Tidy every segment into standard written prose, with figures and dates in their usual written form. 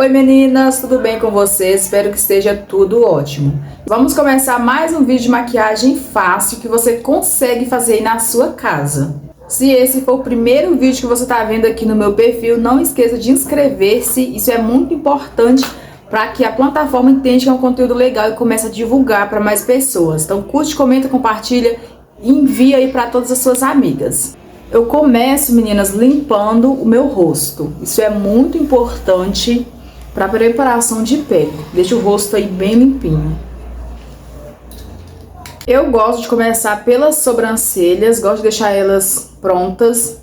Oi meninas, tudo bem com vocês? Espero que esteja tudo ótimo. Vamos começar mais um vídeo de maquiagem fácil que você consegue fazer aí na sua casa. Se esse for o primeiro vídeo que você está vendo aqui no meu perfil, não esqueça de inscrever-se, isso é muito importante para que a plataforma entenda que é um conteúdo legal e comece a divulgar para mais pessoas. Então curte, comenta, compartilha e envia aí para todas as suas amigas. Eu começo, meninas, limpando o meu rosto. Isso é muito importante para preparação de pele. Deixa o rosto aí bem limpinho. Eu gosto de começar pelas sobrancelhas, gosto de deixar elas prontas.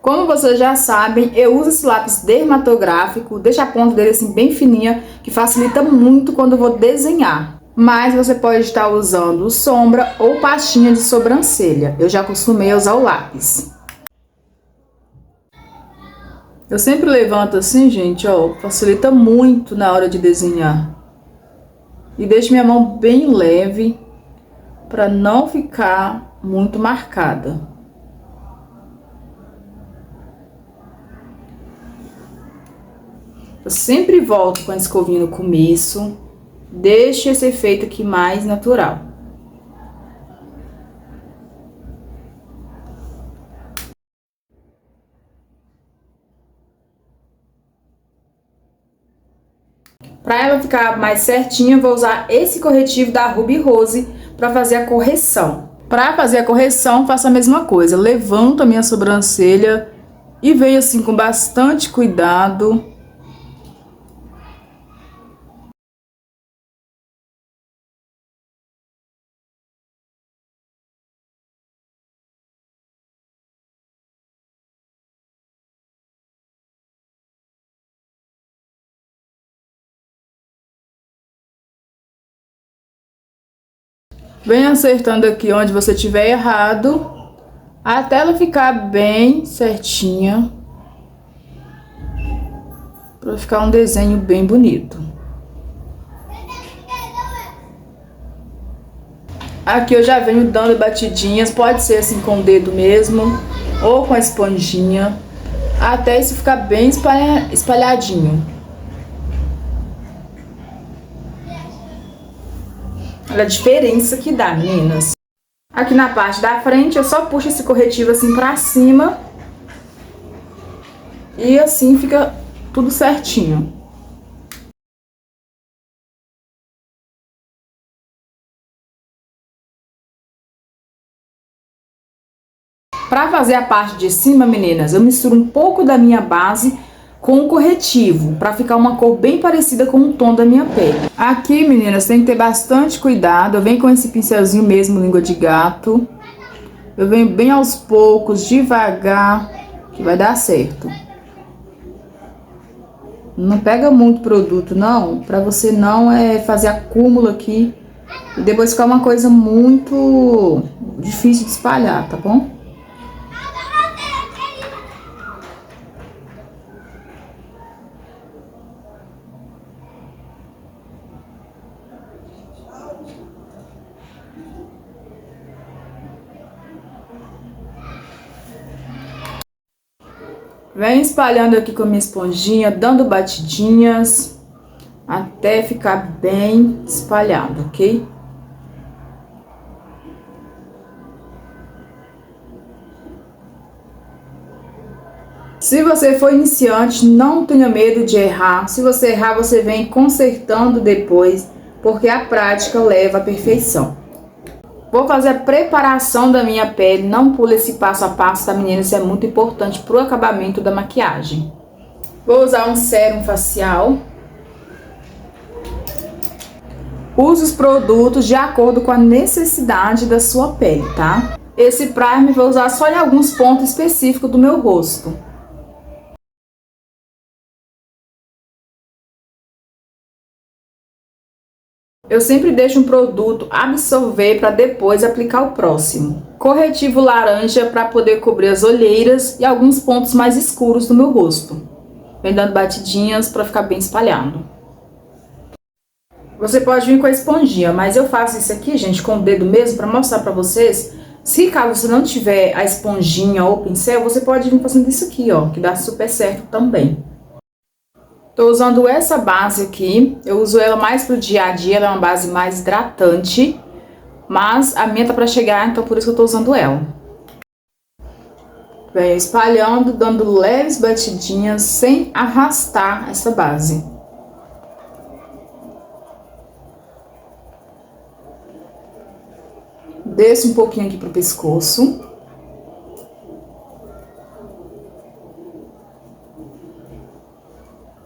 Como vocês já sabem, eu uso esse lápis dermatográfico, deixa a ponta dele assim bem fininha, que facilita muito quando eu vou desenhar. Mas você pode estar usando sombra ou pastinha de sobrancelha. Eu já acostumei a usar o lápis. Eu sempre levanto assim, gente, ó, facilita muito na hora de desenhar. E deixo minha mão bem leve, para não ficar muito marcada. Eu sempre volto com a escovinha no começo, deixo esse efeito aqui mais natural. Para ela ficar mais certinha, eu vou usar esse corretivo da Ruby Rose para fazer a correção. Para fazer a correção, faço a mesma coisa. Levanto a minha sobrancelha e venho assim com bastante cuidado. Venha acertando aqui onde você tiver errado, até ela ficar bem certinha, para ficar um desenho bem bonito. Aqui eu já venho dando batidinhas, pode ser assim com o dedo mesmo, ou com a esponjinha, até isso ficar bem espalhadinho. Olha a diferença que dá, meninas. Aqui na parte da frente, eu só puxo esse corretivo assim pra cima. E assim fica tudo certinho. Pra fazer a parte de cima, meninas, eu misturo um pouco da minha base com o corretivo, pra ficar uma cor bem parecida com o tom da minha pele. Aqui, meninas, tem que ter bastante cuidado. Eu venho com esse pincelzinho mesmo, língua de gato. Eu venho bem aos poucos, devagar, que vai dar certo. Não pega muito produto, não, pra você não fazer acúmulo aqui e depois ficar uma coisa muito difícil de espalhar, tá bom? Vem espalhando aqui com a minha esponjinha, dando batidinhas, até ficar bem espalhado, ok? Se você for iniciante, não tenha medo de errar. Se você errar, você vem consertando depois, porque a prática leva à perfeição. Vou fazer a preparação da minha pele, não pule esse passo a passo, tá, meninas? Isso é muito importante pro acabamento da maquiagem. Vou usar um sérum facial. Use os produtos de acordo com a necessidade da sua pele, tá? Esse primer vou usar só em alguns pontos específicos do meu rosto. Eu sempre deixo um produto absorver para depois aplicar o próximo. Corretivo laranja para poder cobrir as olheiras e alguns pontos mais escuros do meu rosto. Vem dando batidinhas para ficar bem espalhado. Você pode vir com a esponjinha, mas eu faço isso aqui, gente, com o dedo mesmo para mostrar para vocês Se caso você não tiver a esponjinha ou o pincel, você pode vir fazendo isso aqui, ó, que dá super certo também. Tô usando essa base aqui, eu uso ela mais pro dia a dia, ela é uma base mais hidratante, mas a minha tá pra chegar, então por isso que eu tô usando ela. Venho espalhando, dando leves batidinhas, sem arrastar essa base. Desço um pouquinho aqui pro pescoço.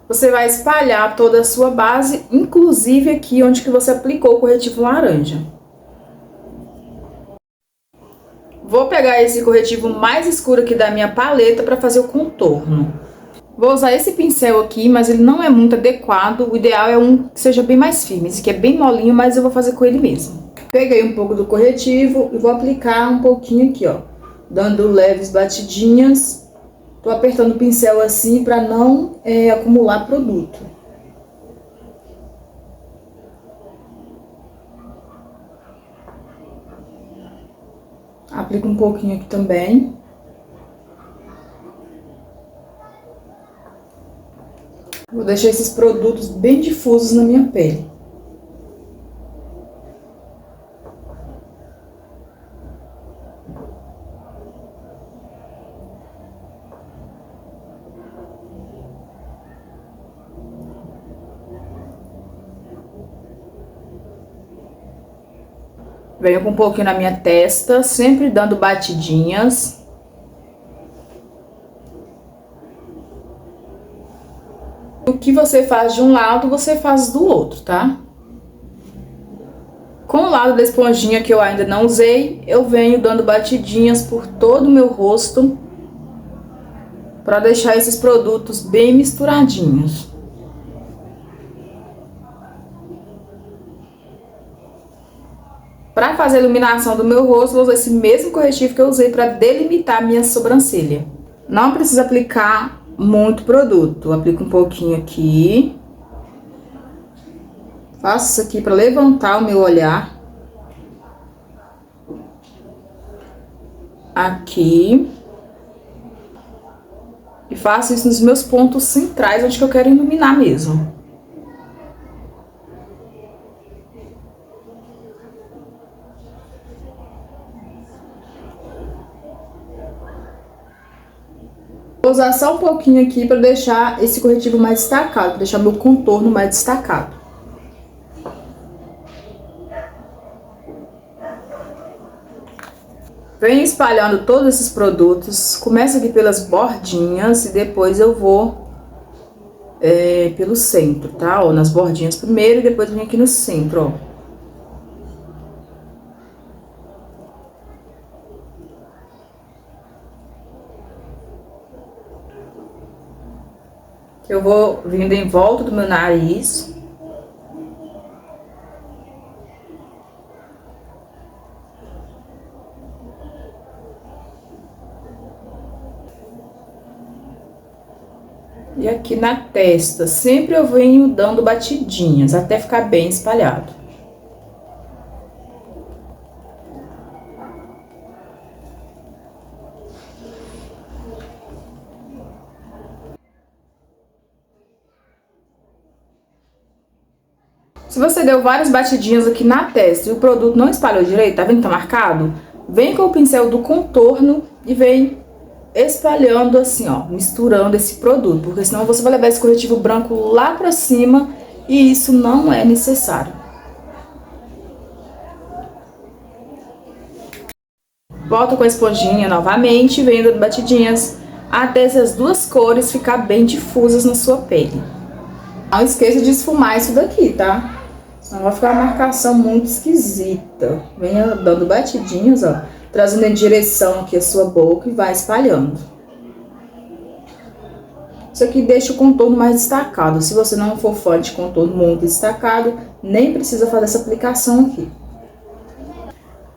Você vai espalhar toda a sua base, inclusive aqui onde que você aplicou o corretivo laranja. Vou pegar esse corretivo mais escuro aqui da minha paleta para fazer o contorno. Vou usar esse pincel aqui, mas ele não é muito adequado. O ideal é um que seja bem mais firme. Esse aqui é bem molinho, mas eu vou fazer com ele mesmo. Peguei um pouco do corretivo e vou aplicar um pouquinho aqui, ó. Dando leves batidinhas. Tô apertando o pincel assim para não acumular produto. Aplico um pouquinho aqui também. Vou deixar esses produtos bem difusos na minha pele. Venho com um pouquinho na minha testa, sempre dando batidinhas. O que você faz de um lado, você faz do outro, tá? Com o lado da esponjinha que eu ainda não usei, eu venho dando batidinhas por todo o meu rosto, para deixar esses produtos bem misturadinhos. Para fazer a iluminação do meu rosto, vou usar esse mesmo corretivo que eu usei para delimitar minha sobrancelha. Não precisa aplicar muito produto. Aplico um pouquinho aqui. Faço isso aqui para levantar o meu olhar. Aqui. E faço isso nos meus pontos centrais, onde que eu quero iluminar mesmo. Vou usar só um pouquinho aqui para deixar esse corretivo mais destacado, para deixar meu contorno mais destacado. Venho espalhando todos esses produtos, começo aqui pelas bordinhas e depois eu vou pelo centro, tá? Ó, nas bordinhas primeiro e depois venho aqui no centro, ó. Eu vou vindo em volta do meu nariz. E aqui na testa, sempre eu venho dando batidinhas, até ficar bem espalhado. Se você deu várias batidinhas aqui na testa e o produto não espalhou direito, tá vendo que tá marcado? Vem com o pincel do contorno e vem espalhando assim, ó, misturando esse produto, porque senão você vai levar esse corretivo branco lá pra cima e isso não é necessário. Volto com a esponjinha novamente, venho dando batidinhas até essas duas cores ficar bem difusas na sua pele. Não esqueça de esfumar isso daqui, tá? Senão vai ficar uma marcação muito esquisita. Venha dando batidinhas, ó, trazendo em direção aqui a sua boca e vai espalhando. Isso aqui deixa o contorno mais destacado. Se você não for fã de contorno muito destacado, nem precisa fazer essa aplicação aqui.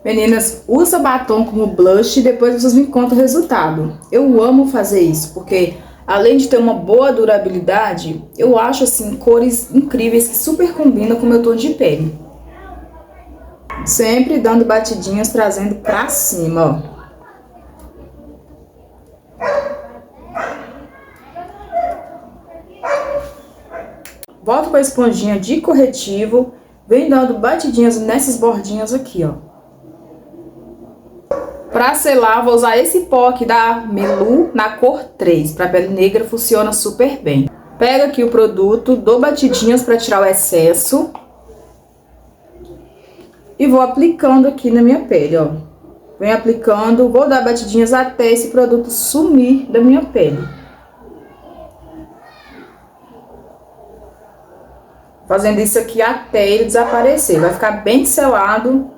Meninas, usa batom como blush e depois vocês me contam o resultado. Eu amo fazer isso, porque além de ter uma boa durabilidade, eu acho assim cores incríveis que super combinam com o meu tom de pele. Sempre dando batidinhas, trazendo pra cima, ó. Volto com a esponjinha de corretivo, vem dando batidinhas nessas bordinhas aqui, ó. Pra selar, vou usar esse pó aqui da Melu na cor 3, pra pele negra funciona super bem. Pego aqui o produto, dou batidinhas pra tirar o excesso. E vou aplicando aqui na minha pele, ó. Venho aplicando, vou dar batidinhas até esse produto sumir da minha pele. Fazendo isso aqui até ele desaparecer. Vai ficar bem selado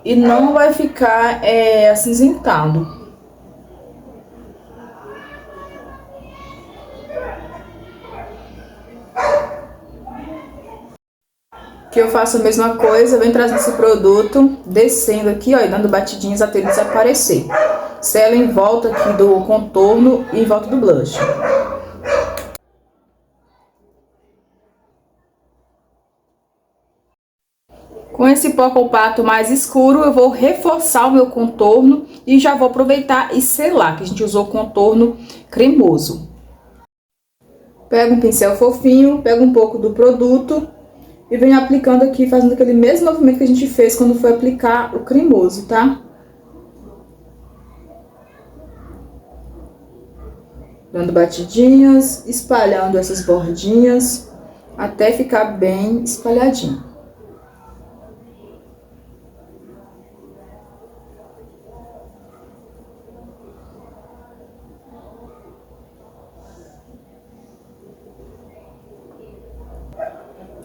e não vai ficar acinzentado. Aqui eu faço a mesma coisa, venho trazendo esse produto, descendo aqui, ó, e dando batidinhas até ele desaparecer. Selo em volta aqui do contorno e em volta do blush. Com esse pó compacto mais escuro, eu vou reforçar o meu contorno e já vou aproveitar e selar, que a gente usou contorno cremoso. Pego um pincel fofinho, pego um pouco do produto e venho aplicando aqui, fazendo aquele mesmo movimento que a gente fez quando foi aplicar o cremoso, tá? Dando batidinhas, espalhando essas bordinhas, até ficar bem espalhadinho.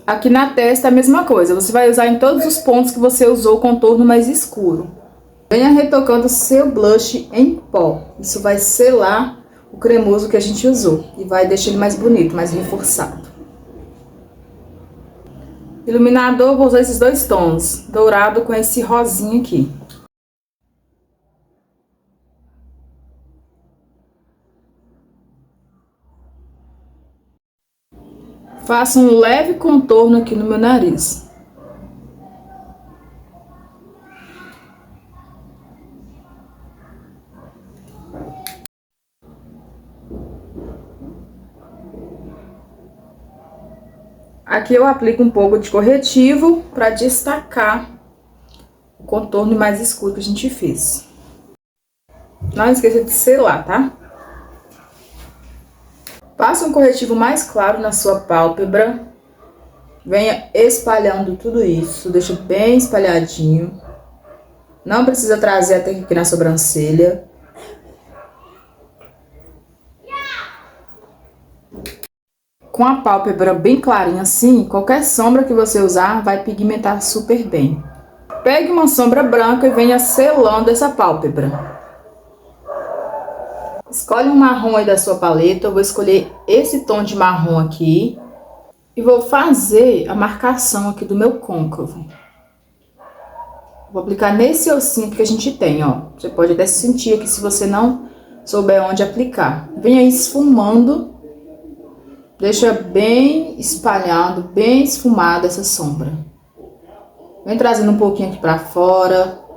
Aqui na testa a mesma coisa, você vai usar em todos os pontos que você usou o contorno mais escuro. Venha retocando seu blush em pó, isso vai selar o cremoso que a gente usou e vai deixar ele mais bonito, mais reforçado. Iluminador, vou usar esses dois tons, dourado com esse rosinha aqui. Faço um leve contorno aqui no meu nariz. Aqui eu aplico um pouco de corretivo para destacar o contorno mais escuro que a gente fez. Não esqueça de selar, tá? Passa um corretivo mais claro na sua pálpebra. Venha espalhando tudo isso, deixa bem espalhadinho. Não precisa trazer até aqui na sobrancelha. Com a pálpebra bem clarinha assim, qualquer sombra que você usar vai pigmentar super bem. Pegue uma sombra branca e venha selando essa pálpebra. Escolhe um marrom aí da sua paleta, eu vou escolher esse tom de marrom aqui. E vou fazer a marcação aqui do meu côncavo. Vou aplicar nesse ossinho que a gente tem, ó. Você pode até sentir aqui se você não souber onde aplicar. Venha esfumando. Deixa bem espalhado, bem esfumada essa sombra. Vem trazendo um pouquinho aqui pra fora.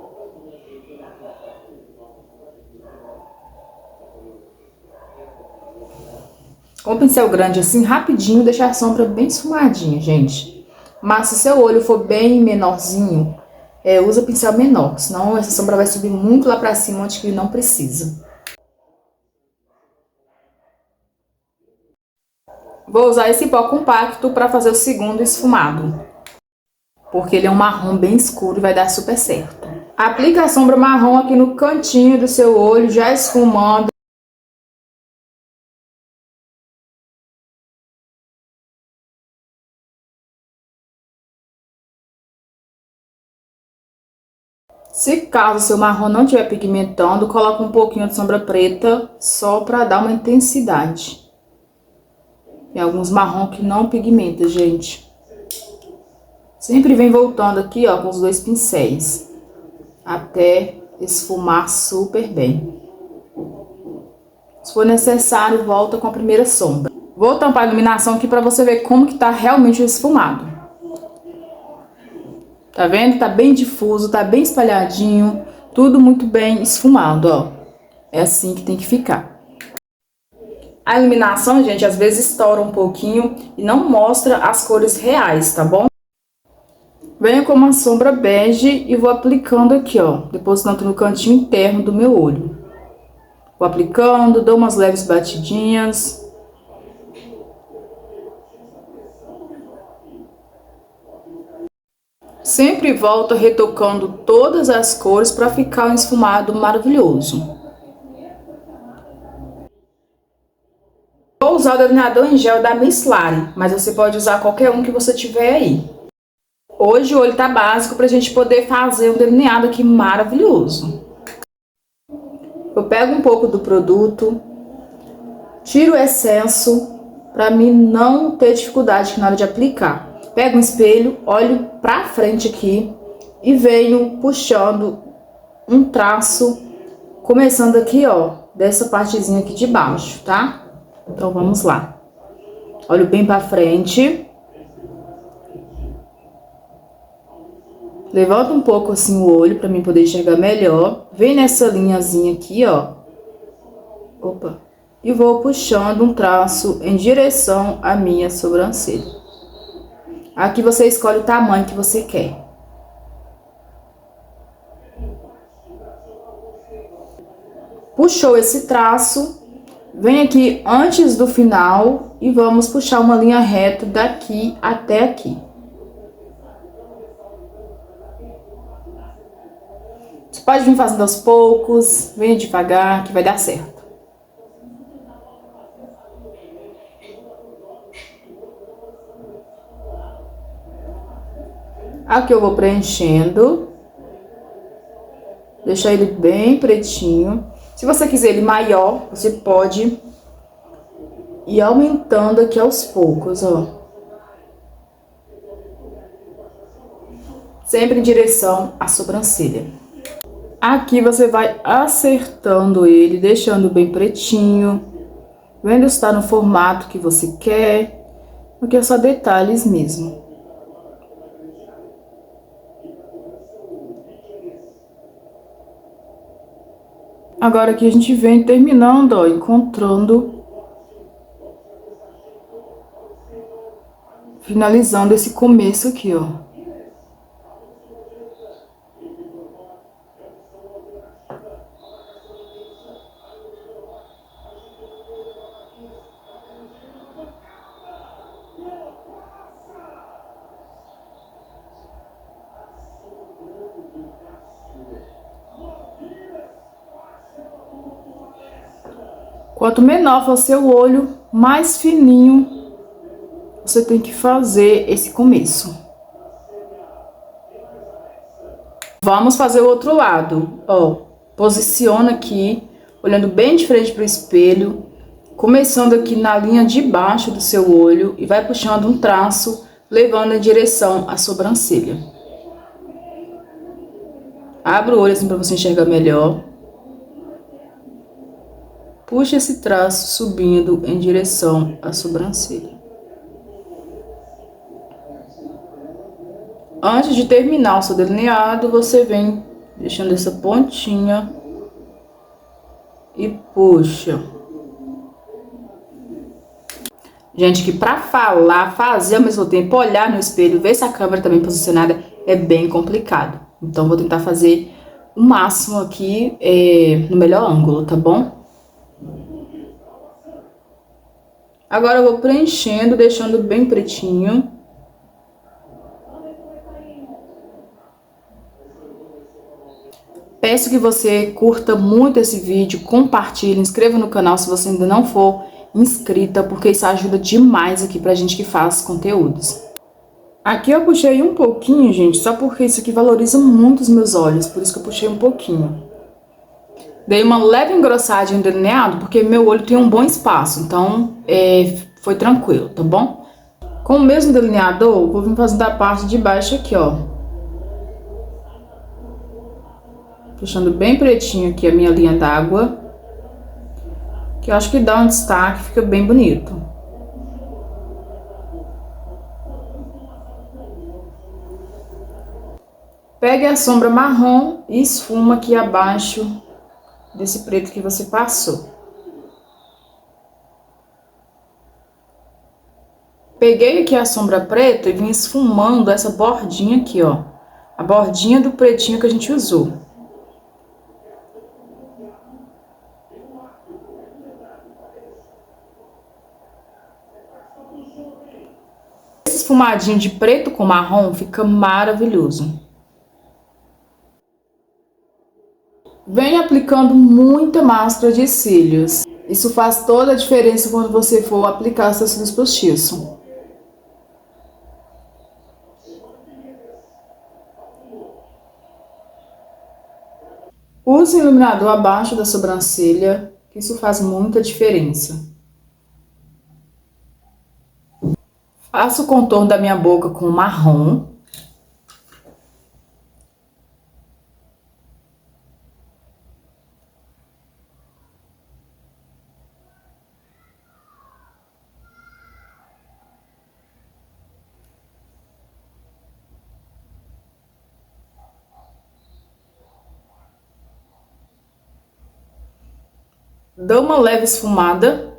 Com o pincel grande assim, rapidinho, deixar a sombra bem esfumadinha, gente. Mas se seu olho for bem menorzinho, usa pincel menor, senão essa sombra vai subir muito lá pra cima, onde que não precisa. Vou usar esse pó compacto para fazer o segundo esfumado, porque ele é um marrom bem escuro e vai dar super certo. Aplica a sombra marrom aqui no cantinho do seu olho, já esfumando. Se caso o seu marrom não estiver pigmentando, coloca um pouquinho de sombra preta, só para dar uma intensidade. Tem alguns marrom que não pigmenta, gente. Sempre vem voltando aqui, ó, com os dois pincéis, até esfumar super bem. Se for necessário, volta com a primeira sombra. Vou tampar a iluminação aqui para você ver como que tá realmente o esfumado. Tá vendo? Tá bem difuso, tá bem espalhadinho, tudo muito bem esfumado, ó. É assim que tem que ficar. A iluminação, gente, às vezes estoura um pouquinho e não mostra as cores reais, tá bom? Venho com uma sombra bege e vou aplicando aqui, ó, depositando no cantinho interno do meu olho. Vou aplicando, dou umas leves batidinhas. Sempre volto retocando todas as cores para ficar um esfumado maravilhoso. Vou usar o delineador em gel da Miss Lari, mas você pode usar qualquer um que você tiver aí. Hoje o olho tá básico pra gente poder fazer um delineado aqui maravilhoso. Eu pego um pouco do produto, tiro o excesso pra mim não ter dificuldade na hora de aplicar. Pego um espelho, olho pra frente aqui e venho puxando um traço, começando aqui, ó, dessa partezinha aqui de baixo, tá? Então vamos lá. Olho bem pra frente. Levanta um pouco assim o olho pra mim poder enxergar melhor. Vem nessa linhazinha aqui, ó. Opa. E vou puxando um traço em direção à minha sobrancelha. Aqui você escolhe o tamanho que você quer. Puxou esse traço, vem aqui antes do final e vamos puxar uma linha reta daqui até aqui. Você pode vir fazendo aos poucos, venha devagar que vai dar certo. Aqui eu vou preenchendo. Deixar ele bem pretinho. Se você quiser ele maior, você pode ir aumentando aqui aos poucos, ó. Sempre em direção à sobrancelha. Aqui você vai acertando ele, deixando bem pretinho. Vendo se tá no formato que você quer. Porque é só detalhes mesmo. Agora aqui a gente vem terminando, ó, encontrando, finalizando esse começo aqui, ó. Quanto menor for seu olho, mais fininho você tem que fazer esse começo. Vamos fazer o outro lado, ó. Posiciona aqui, olhando bem de frente para o espelho, começando aqui na linha de baixo do seu olho e vai puxando um traço, levando em direção à sobrancelha. Abra o olho assim para você enxergar melhor. Puxa esse traço subindo em direção à sobrancelha. Antes de terminar o seu delineado, você vem deixando essa pontinha e puxa. Gente, que pra falar, fazer ao mesmo tempo, olhar no espelho, ver se a câmera tá bem posicionada, é bem complicado. Então, vou tentar fazer o máximo aqui no melhor ângulo, tá bom? Agora eu vou preenchendo, deixando bem pretinho. Peço que você curta muito esse vídeo, compartilhe, inscreva no canal se você ainda não for inscrita, porque isso ajuda demais aqui pra gente que faz conteúdos. Aqui eu puxei um pouquinho, gente, só porque isso aqui valoriza muito os meus olhos, por isso que eu puxei um pouquinho. Dei uma leve engrossadinha no delineado, porque meu olho tem um bom espaço, então foi tranquilo, tá bom? Com o mesmo delineador, vou vir fazendo a parte de baixo aqui, ó. Deixando bem pretinho aqui a minha linha d'água, que eu acho que dá um destaque, fica bem bonito. Pegue a sombra marrom e esfuma aqui abaixo desse preto que você passou. Peguei aqui a sombra preta e vim esfumando essa bordinha aqui, ó. A bordinha do pretinho que a gente usou. Esse esfumadinho de preto com marrom fica maravilhoso. Venha aplicando muita máscara de cílios. Isso faz toda a diferença quando você for aplicar seus cílios postiços. Use o iluminador abaixo da sobrancelha, que isso faz muita diferença. Faço o contorno da minha boca com marrom. Dou uma leve esfumada.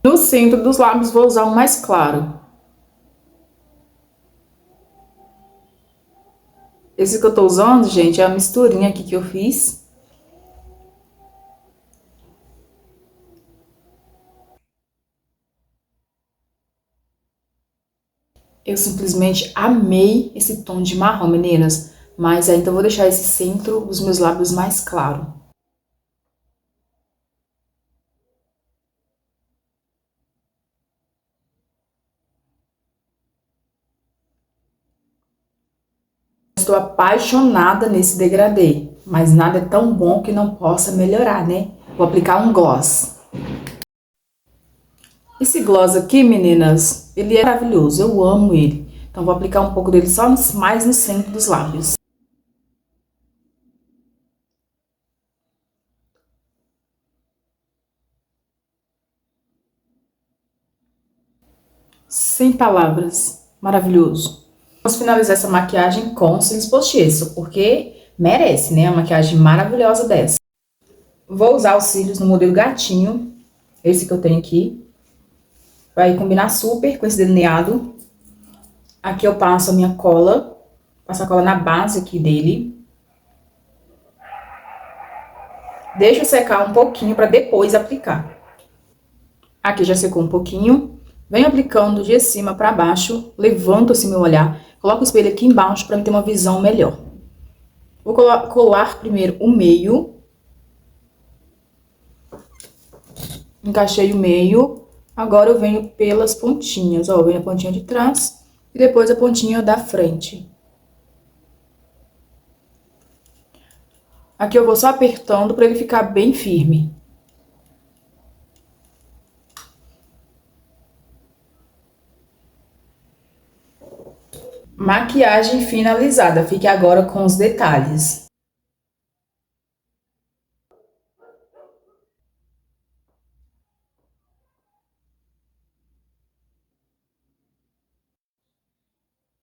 No centro dos lábios vou usar um mais claro. Esse que eu tô usando, gente, é a misturinha aqui que eu fiz. Eu simplesmente amei esse tom de marrom, meninas. Mas ainda vou deixar esse centro dos meus lábios mais claro. Estou apaixonada nesse degradê, mas nada é tão bom que não possa melhorar, né? Vou aplicar um gloss. Esse gloss aqui, meninas, ele é maravilhoso, eu amo ele. Então vou aplicar um pouco dele só mais no centro dos lábios. Sem palavras, maravilhoso. Vamos finalizar essa maquiagem com cílios postiço, porque merece, né? Uma maquiagem maravilhosa dessa. Vou usar os cílios no modelo gatinho, esse que eu tenho aqui. Vai combinar super com esse delineado. Aqui eu passo a minha cola, passo a cola na base aqui dele. Deixo secar um pouquinho para depois aplicar. Aqui já secou um pouquinho. Venho aplicando de cima para baixo, levanto assim meu olhar, coloco o espelho aqui embaixo para ter uma visão melhor. Vou colar primeiro o meio. Encaixei o meio. Agora eu venho pelas pontinhas, ó, venho a pontinha de trás e depois a pontinha da frente. Aqui eu vou só apertando para ele ficar bem firme. Maquiagem finalizada. Fique agora com os detalhes.